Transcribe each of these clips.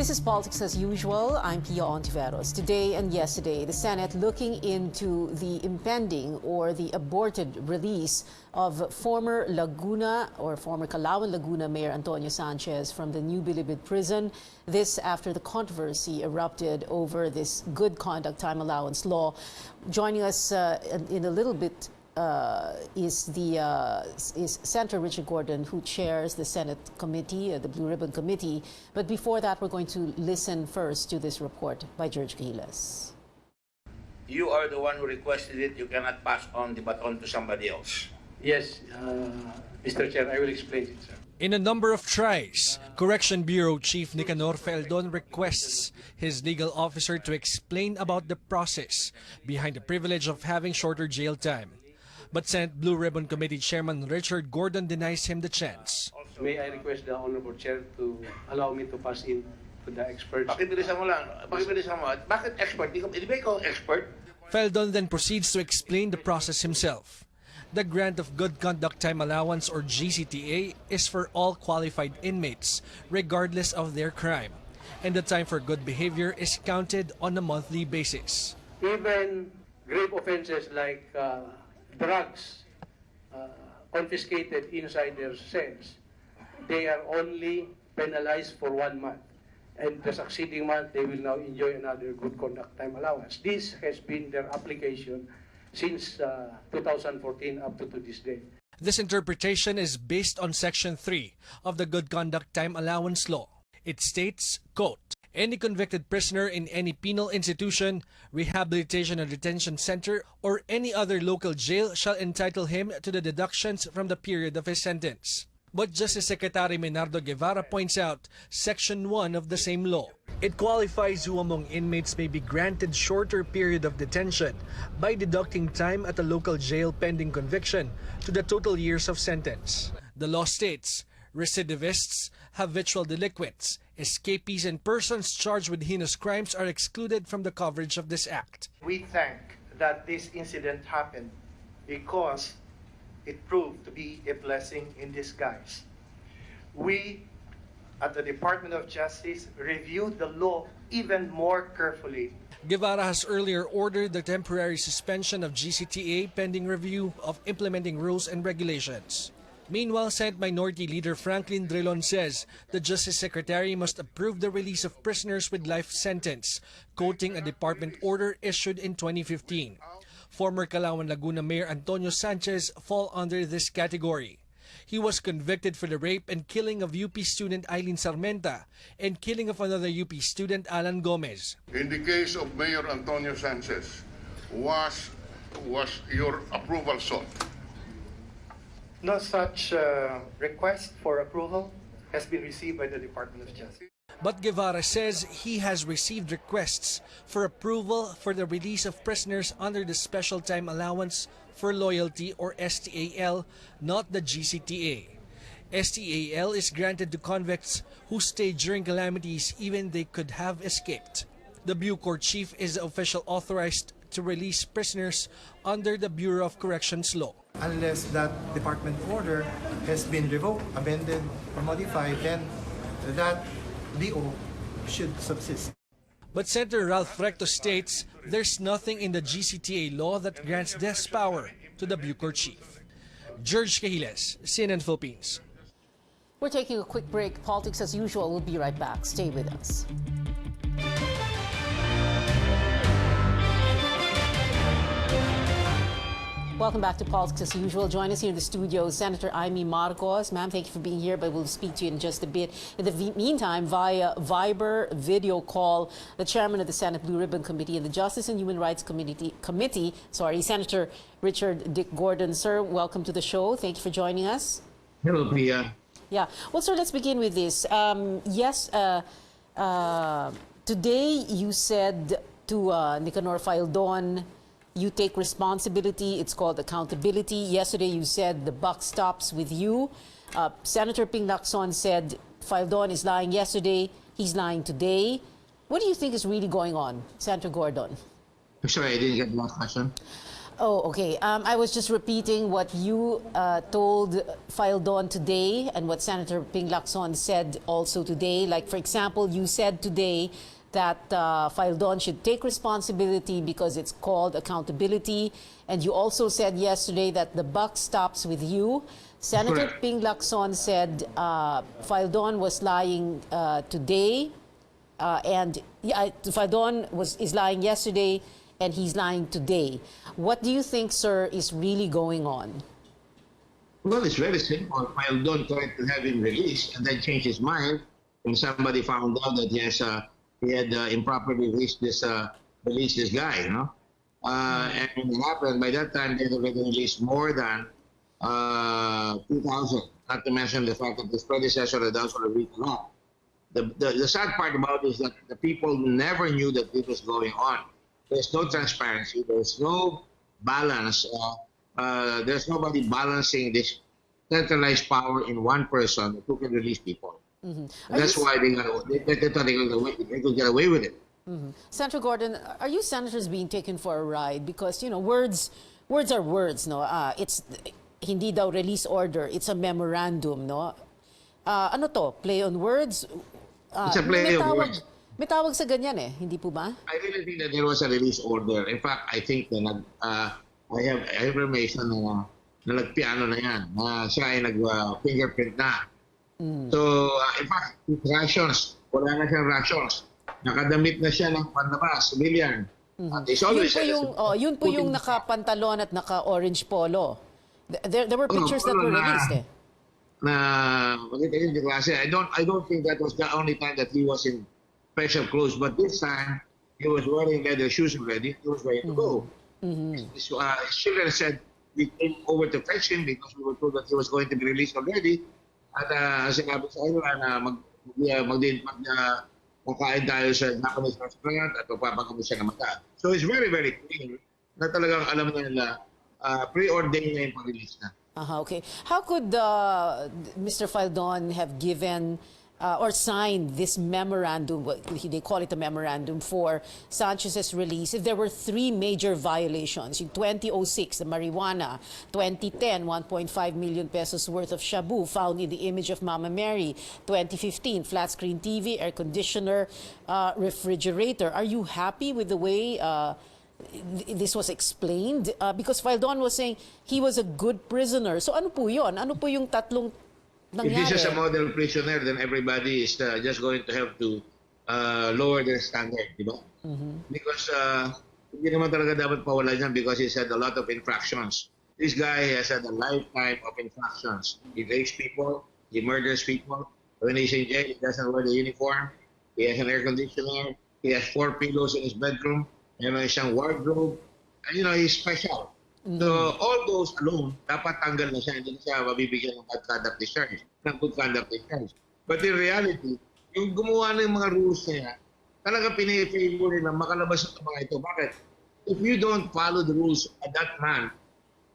This is Politics as Usual. I'm Hontiveros. Today and yesterday, the Senate looking into the impending or the aborted release of former Laguna or former Calauan Laguna Mayor Antonio Sanchez from the new Bilibid Prison. This after the controversy erupted over this good conduct time allowance law. Joining us in a little bit is Senator Richard Gordon, who chairs the Senate committee, the Blue Ribbon Committee. But before that, we're going to listen first to this report by George Giles. You are the one who requested it. You cannot pass on the baton to somebody else. Yes, Mr. Chair, I will explain it, sir. In a number of tries, Correction Bureau Chief Nicanor Feldon requests his legal officer to explain about the process behind the privilege of having shorter jail time. But Senate Blue Ribbon Committee Chairman Richard Gordon denies him the chance. May I request the Honorable Chair to allow me to pass in to the experts? Pakibilisan mo lang. Pakibilisan mo. Bakit expert? Di ba ikaw expert? Feldon then proceeds to explain the process himself. The grant of Good Conduct Time Allowance or GCTA is for all qualified inmates, regardless of their crime. And the time for good behavior is counted on a monthly basis. Even grave offenses like drugs confiscated inside their cells, they are only penalized for 1 month. And the succeeding month, they will now enjoy another good conduct time allowance. This has been their application since 2014 up to this day. This interpretation is based on Section 3 of the Good Conduct Time Allowance Law. It states, quote, "Any convicted prisoner in any penal institution, rehabilitation or detention center, or any other local jail shall entitle him to the deductions from the period of his sentence." But Justice Secretary Menardo Guevara points out Section 1 of the same law. It qualifies who among inmates may be granted shorter period of detention by deducting time at a local jail pending conviction to the total years of sentence. The law states recidivists, habitual delinquents, escapees, and persons charged with heinous crimes are excluded from the coverage of this act. We think that this incident happened because it proved to be a blessing in disguise. We, at the Department of Justice, reviewed the law even more carefully. Guevara has earlier ordered the temporary suspension of GCTA pending review of implementing rules and regulations. Meanwhile, Senate Minority Leader Franklin Drilon says the Justice Secretary must approve the release of prisoners with life sentence, quoting a department order issued in 2015. Former Calauan Laguna Mayor Antonio Sanchez fall under this category. He was convicted for the rape and killing of UP student Eileen Sarmenta and killing of another UP student Alan Gomez. In the case of Mayor Antonio Sanchez, was your approval sought? No such request for approval has been received by the Department of Justice. But Guevara says he has received requests for approval for the release of prisoners under the Special Time Allowance for Loyalty or STAL, not the GCTA. STAL is granted to convicts who stay during calamities even they could have escaped. The Bucor chief is the official authorized to release prisoners under the Bureau of Corrections law. Unless that department order has been revoked, amended, or modified, then that DO should subsist. But Senator Ralph Recto states there's nothing in the GCTA law that grants this power to the Bucor chief. George Giles, CNN Philippines. We're taking a quick break. Politics as Usual. We'll be right back. Stay with us. Welcome back to Politics as Usual. Join us here in the studio, Senator Amy Marcos. Ma'am, thank you for being here, but we'll speak to you in just a bit. In the meantime, via Viber video call, the chairman of the Senate Blue Ribbon Committee and the Justice and Human Rights Committee, Senator Richard Dick Gordon. Sir, welcome to the show. Thank you for joining us. Hello, Pia. Yeah. Well, sir, let's begin with this. Today you said to Nicanor Feldon, you take responsibility. It's called accountability. Yesterday, you said the buck stops with you. Senator Ping Lacson said Feldon is lying yesterday. He's lying today. What do you think is really going on, Senator Gordon? I'm sorry, I didn't get the last question. Oh, okay. I was just repeating what you told Faildon today and what Senator Ping Lacson said also today. Like, for example, you said today that Faildon should take responsibility because it's called accountability. And you also said yesterday that the buck stops with you. Senator Correct. Ping Lacson said Faildon was lying today. And Faildon is lying yesterday and he's lying today. What do you think, sir, is really going on? Well, it's very simple. Faildon tried to have him released and then changed his mind when somebody found out that he had improperly released this guy, you know. And it happened, by that time, they had already released more than 2,000, not to mention the fact that his predecessor had also released a lot. The sad part about it is that the people never knew that this was going on. There's no transparency. There's no balance. There's nobody balancing this centralized power in one person who can release people. That's why they thought they could get away with it. Senator Gordon, are you senators being taken for a ride? Because, you know, words are words, no? It's hindi daw release order. It's a memorandum, no? Ano to? Play on words? It's a play on words. May tawag sa ganyan eh, hindi po ba? I really think that there was a release order. In fact, I think na I have information na nagpiano na yan, na siya ay nag-fingerprint na. So, in fact, rations, wala na siyang rations. Nakadamit na siya ng pandabas, civilian. Yun po yung nakapantalon at naka-orange polo. There were pictures that were released eh. I don't think that was the only time that he was in special clothes, but this time he was wearing leather shoes already. He was ready to go. His children said we came over to fetch him because we were told that he was going to be released already. At sinabi sa kanila na magkain tayo sa Japanese restaurant at magpapagamot siya ng mata. So it's very, very clear na talagang alam na nila pre-ordained na yung pag-release na. Okay. How could Mr. Faildon have given or signed this memorandum, they call it a memorandum, for Sanchez's release if there were three major violations? In 2006, the marijuana; 2010, 1.5 million pesos worth of shabu found in the image of Mama Mary; 2015, flat screen TV, air conditioner, refrigerator. Are you happy with the way this was explained? Because Faildon was saying he was a good prisoner. So ano po yun? Ano po yung tatlong nangyari? If this is a model prisoner, then everybody is just going to have to lower their standard, di ba? Because hindi naman talaga dapat pawalan niyan because he's had a lot of infractions. This guy has had a lifetime of infractions. He rapes people, he murders people. When he's in jail, he doesn't wear the uniform. He has an air conditioner. He has 4 pillows in his bedroom. Isang wardrobe. And, he's special. So, all those alone, dapat tanggal na siya. Hindi na siya mabibigyan ng bad conduct discharge, ng good conduct discharge. But in reality, yung gumawa ng mga rules niya, talaga pinifavor nila makalabas sa mga ito. Bakit? If you don't follow the rules at that man,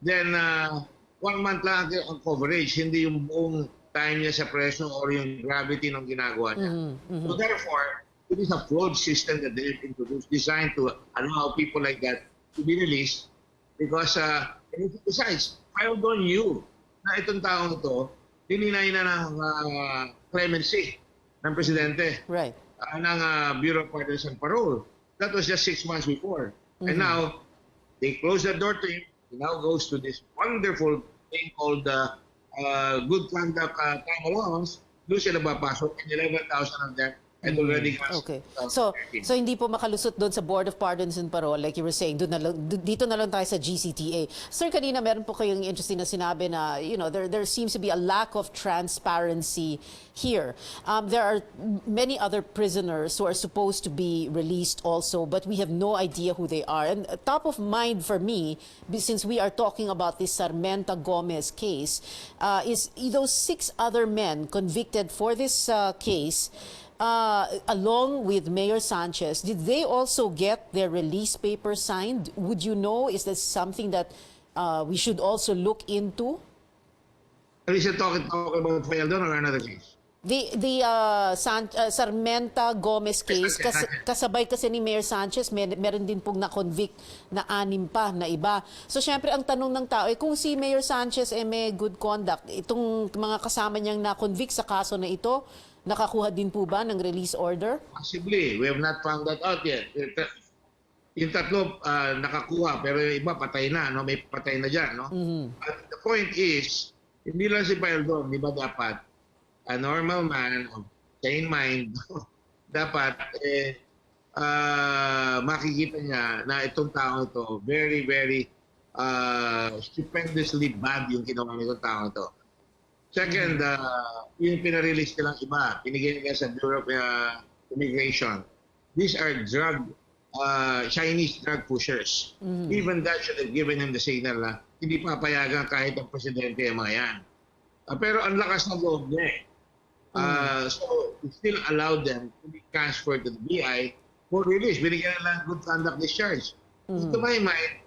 then 1 month lang ang coverage, hindi yung buong time niya sa preso or yung gravity ng ginagawa niya. So therefore, it is a flawed system that they've introduced, designed to allow people like that to be released. Because, besides, Faildon knew na itong taong ito, hininay na ng clemency ng presidente, right, ng Bureau of Pardons and Parole. That was just 6 months before. And now, they closed the door to him. He now goes to this wonderful thing called good conduct time allowance. Doon sila papasok, and 11,000 of them. And already okay. So hindi po makalusot doon sa Board of Pardons and Parole, like you were saying, dito na lang tayo sa GCTA. Sir, kanina meron po kayong interesting na sinabi na, there seems to be a lack of transparency here. There are many other prisoners who are supposed to be released also, but we have no idea who they are. And top of mind for me, since we are talking about this Sarmenta Gomez case, is those 6 other men convicted for this case, along with Mayor Sanchez, did they also get their release paper signed? Would you know? Is this something that we should also look into? Are you talking about Faildon or another case? Sarmenta Gomez case, kasabay kasi ni Mayor Sanchez, meron din pong na-convict na 6 pa na iba. So syempre ang tanong ng tao, kung si Mayor Sanchez may good conduct, itong mga kasama niyang na-convict sa kaso na ito, nakakuha din po ba ng release order? Possibly. We have not found that out yet. Yung tatlo nakakuha, pero yung iba patay na, no? May patay na dyan, no? But the point is, hindi lang si Paildon, di ba dapat a normal man of sane mind dapat makikita niya na itong tao ito very, very stupendously bad yung ginawa nitong tao ito. Second, yung pinarelease nilang iba, pinigay nila sa Bureau of Immigration. These are Chinese drug pushers. Even that should have given him the signal na hindi papayagan kahit ang presidente ang mga yan. Pero ang lakas ng loob niya eh. So, it still allowed them to be transferred to the BI for release. Binigyan na lang good conduct discharge. To my mind,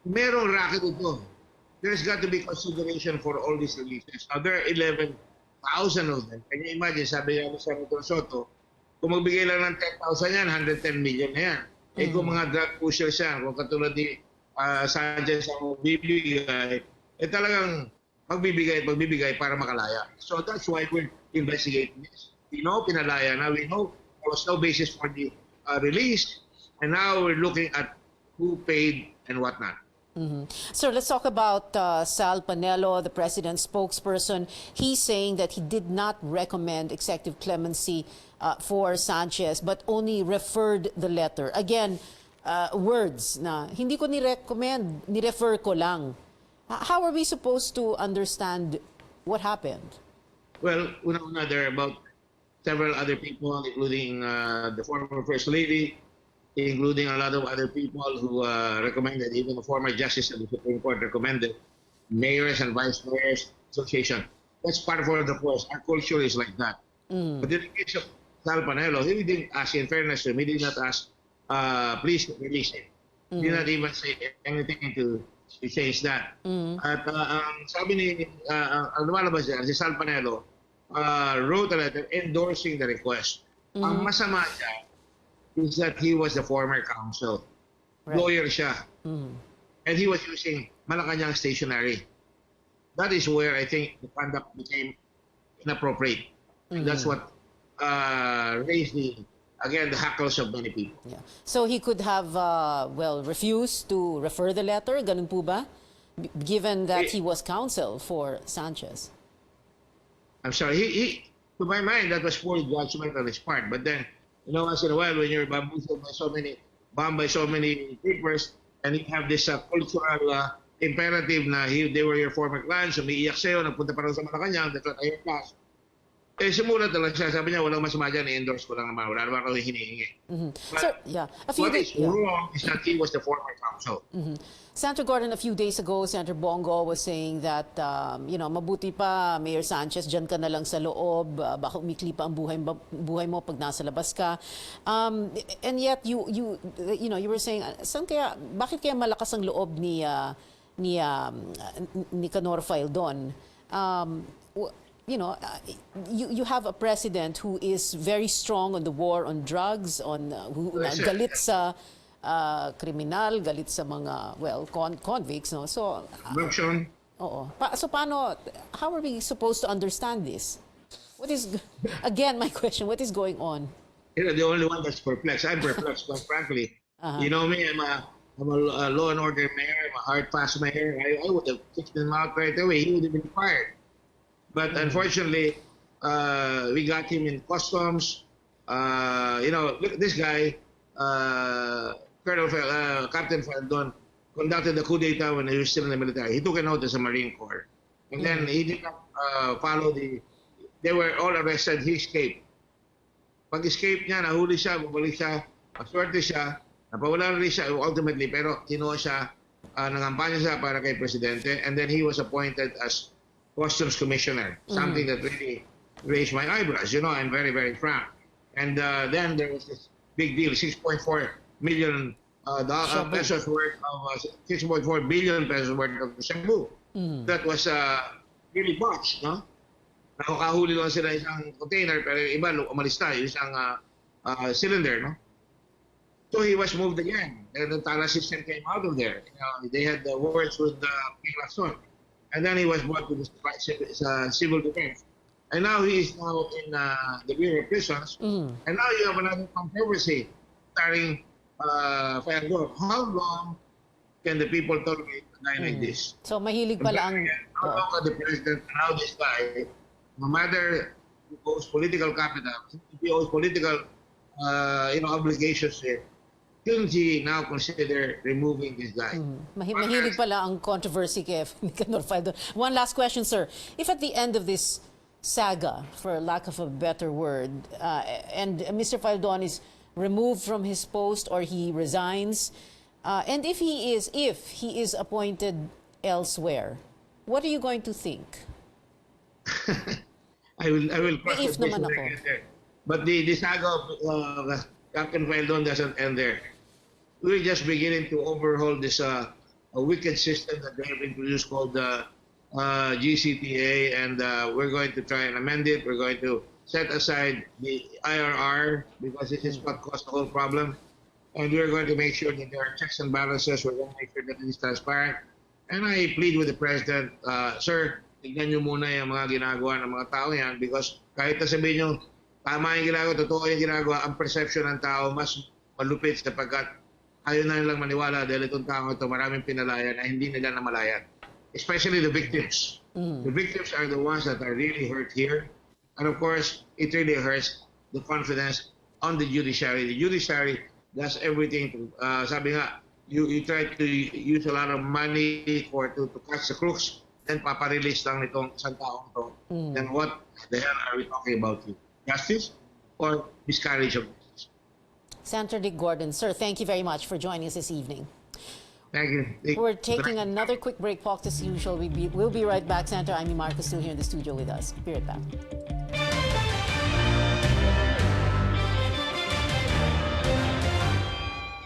merong racket ito. There's got to be consideration for all these releases. Now, there are 11,000 of them. Can you imagine, sabi nga ni Senator Soto, kung magbigay lang ng 10,000 yan, 110 million na yan. Kung mga drug pushers yan, kung katulad ni Sanchez ang bibigay, talagang magbibigay para makalaya. So that's why we're investigating this. We know pinalaya na. We know there was no basis for the release. And now we're looking at who paid and whatnot. So let's talk about Sal Panelo, the president's spokesperson. He's saying that he did not recommend executive clemency for Sanchez, but only referred the letter. Again, words na hindi ko ni-recommend, ni-refer ko lang. How are we supposed to understand what happened? Well, una-una, there are about several other people, including the former First Lady, including a lot of other people who recommended, even the former Justice of the Supreme Court recommended, Mayors and Vice Mayors Association. That's part of the course. Our culture is like that. But in the case of Sal Panelo, he didn't ask, in fairness to him, he did not ask, please release him. He did not even say anything to change that. At sabi ni, ang lumalabas dyan, si Sal Panelo wrote a letter endorsing the request. Ang masama siya is that he was the former counsel. Lawyer siya. And he was using Malacanang stationery. That is where I think the conduct became inappropriate. And that's what raised the hackles of many people. Yeah. So he could have, refused to refer the letter, ganun po ba? Given that he was counsel for Sanchez. I'm sorry, to my mind, that was poor judgment on his part. But then, once in a while, when you're bamboozled by bombed by so many papers, and you have this cultural imperative na they were your former clients, umiiyak sa'yo, nagpunta pa rin sa Malacanang, that's what I heard last. Sumulat na lang siya. Sabi niya, walang masama dyan, i-endorse ko lang naman. Wala naman ako hinihingi. So, what is wrong is that he was the former counsel. Senator Gordon, a few days ago, Senator Bongo was saying that, mabuti pa, Mayor Sanchez, dyan ka na lang sa loob, baka umikli pa ang buhay mo pag nasa labas ka. And yet, you were saying, bakit kaya malakas ang loob ni Canor Faildon? You have a president who is very strong on the war on drugs, galit sa kriminal, galit sa mga, convicts, no? So, so paano, how are we supposed to understand this? What is, again, my question, what is going on? The only one that's perplexed. I'm perplexed, quite frankly. You know me, I'm a law and order mayor, I'm a hard-pass mayor. I would have kicked him out right away. He would have been fired. But unfortunately, we got him in customs. Look at this guy, Captain Faildon, conducted the coup d'etat when he was still in the military. He took an oath as a Marine Corps. And then he did not follow they were all arrested, he escaped. Pag-escape niya, nahuli siya, bumalik siya, maswerte siya, napawala rin siya ultimately, pero kinuha siya, nangampanya siya para kay Presidente, and then he was appointed as Customs Commissioner, something that really raised my eyebrows. I'm very, very frank. And then there was this big deal, 6.4 million pesos worth of 6.4 billion pesos worth of shabu. That was really botched, no? Nakakahuli lang sila isang container, pero yung iba umalis na, yung isang cylinder, no? So he was moved again, and the Tala system came out of there. They had the words with the Pilason, and then he was brought to the civil defense. And now he is now in the Bureau of Prisons, and now you have another controversy starting Fayangor. How long can the people tolerate a guy like this? So mahilig pala ang... How long can the president allow this guy, no matter he owes political capital, if he owes political obligations here, shouldn't he now consider removing this guy? Mahilig pala ang controversy kay Nicanor Faldon. One last question, sir. If at the end of this saga, for lack of a better word, and Mr. Faldon is removed from his post or he resigns, and if he is appointed elsewhere, what are you going to think? I will cross If the naman bridge ako. when I get there. But the saga of Captain Faldon doesn't end there. We're just beginning to overhaul this a wicked system that they have introduced called the GCTA, and we're going to try and amend it. We're going to set aside the IRR because this is what caused the whole problem. And we're going to make sure that there are checks and balances. We're going to make sure that it is transparent. And I plead with the President, Sir, tignan nyo muna yung mga ginagawa ng mga tao yan because kahit na sabihin nyo, tama yung ginagawa, totoo yung ginagawa, ang perception ng tao mas malupit sapagkat ayaw na nilang maniwala dahil itong tao ito maraming pinalayan na hindi nila namalayan. Especially the victims. The victims are the ones that are really hurt here. And of course, it really hurts the confidence on the judiciary. The judiciary does everything to, sabi nga, you try to use a lot of money to catch the crooks, then paparelease lang nitong isang taong to. Then what the hell are we talking about here? Justice or miscarriage of justice? Senator Dick Gordon, sir, thank you very much for joining us this evening. Thank you. We're taking another quick break, Paul, as usual. We'll be right back. Senator Amy Marcos still here in the studio with us. Be right back.